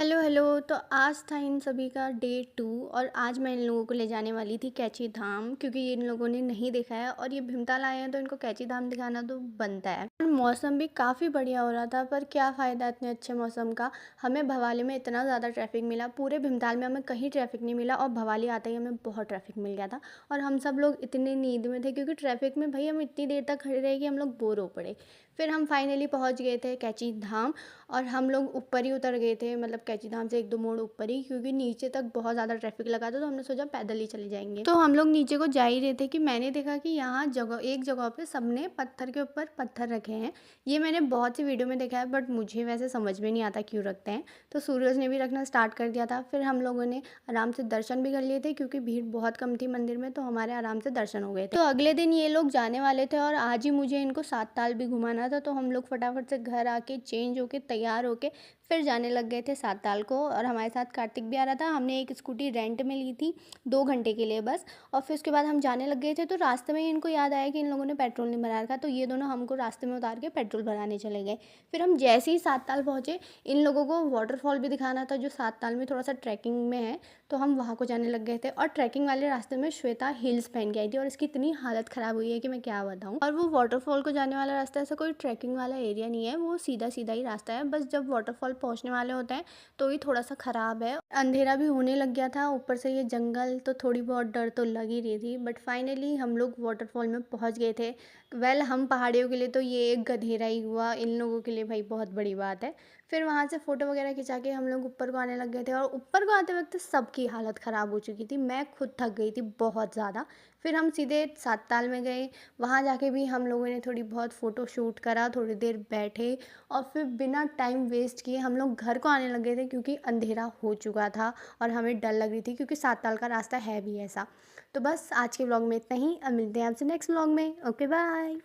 Hello hello. तो आज था इन सभी का डे 2 और आज मैं इन लोगों को ले जाने वाली थी कैची धाम, क्योंकि इन लोगों ने नहीं देखा है और ये भीमताल आए हैं तो इनको कैची धाम दिखाना तो बनता है। और मौसम भी काफ़ी बढ़िया हो रहा था, पर क्या फ़ायदा इतने अच्छे मौसम का। हमें भवाली में इतना ज़्यादा ट्रैफिक मिला, पूरे भीमताल में हमें कहीं ट्रैफिक नहीं मिला और भवाली आते ही हमें बहुत ट्रैफिक मिल गया था। और हम सब लोग इतने नींद में थे क्योंकि ट्रैफिक में भाई हम इतनी देर तक खड़े रहे कि हम लोग बोर हो पड़े। फिर हम फाइनली पहुंच गए थे कैची धाम। और हम लोग ऊपर ही उतर गए थे, मतलब कैची धाम से एक दो मोड़ ऊपर ही, क्योंकि नीचे तक बहुत ज़्यादा ट्रैफिक लगा था तो हमने सोचा पैदल ही चले जाएंगे। तो हम लोग नीचे को जा ही रहे थे कि मैंने देखा कि यहाँ जगह एक जगह पे सबने पत्थर के ऊपर पत्थर रखे हैं। ये मैंने बहुत सी वीडियो में देखा है, बट मुझे वैसे समझ में नहीं आता क्यों रखते हैं। तो सूरज ने भी रखना स्टार्ट कर दिया था। फिर हम लोगों ने आराम से दर्शन भी कर लिए थे क्योंकि भीड़ बहुत कम थी मंदिर में, तो हमारे आराम से दर्शन हो गए थे। तो अगले दिन ये लोग जाने वाले थे और आज ही मुझे इनको 7 ताल भी घुमाना था, तो हम लोग फटाफट से घर आके चेंज होके तैयार होके फिर जाने लग गए थे 7 ताल को। और हमारे साथ कार्तिक भी आ रहा था। हमने एक स्कूटी रेंट में ली थी 2 घंटे के लिए बस। और फिर उसके बाद हम जाने लग गए थे, तो रास्ते में ही इनको याद आया कि इन लोगों ने पेट्रोल नहीं भरा रखा, तो ये दोनों हमको रास्ते में उतार के पेट्रोल भराने चले गए। फिर हम जैसे ही 7 ताल पहुँचे, इन लोगों को वाटरफॉल भी दिखाना था जो 7 ताल में थोड़ा सा ट्रैकिंग में है, तो हम वहाँ को जाने लग गए थे। और ट्रैकिंग वाले रास्ते में श्वेता हिल्स पहन के आई थी और इसकी इतनी हालत ख़राब हुई है कि मैं क्या बताऊँ। और वो वाटरफॉल को जाने वाला रास्ता ऐसा कोई ट्रैकिंग वाला एरिया नहीं है, वो सीधा सीधा ही रास्ता है। बस जब वाटरफॉल पहुँचने वाले होते हैं तो ये थोड़ा सा ख़राब है। अंधेरा भी होने लग गया था, ऊपर से ये जंगल, तो थोड़ी बहुत डर तो लग ही रही थी। बट फाइनली हम लोग वाटरफॉल में पहुँच गए थे। वेल, हम पहाड़ियों के लिए तो ये एक गधेरा ही हुआ, इन लोगों के लिए भाई बहुत बड़ी बात है। फिर वहाँ से फ़ोटो वगैरह खिंचा के हम लोग ऊपर को आने लग गए थे और ऊपर को आते वक्त सबकी हालत ख़राब हो चुकी थी। मैं खुद थक गई थी बहुत ज़्यादा। फिर हम सीधे 7 ताल में गए। वहाँ जाके भी हम लोगों ने थोड़ी बहुत फ़ोटो शूट करा, थोड़ी देर बैठे और फिर बिना टाइम वेस्ट किए हम लोग घर को आने लग गए थे क्योंकि अंधेरा हो चुका था और हमें डर लग रही थी क्योंकि 7 ताल का रास्ता है भी ऐसा। तो बस आज के व्लॉग में इतना ही। अब मिलते हैं आपसे नेक्स्ट व्लॉग में। Okay bye.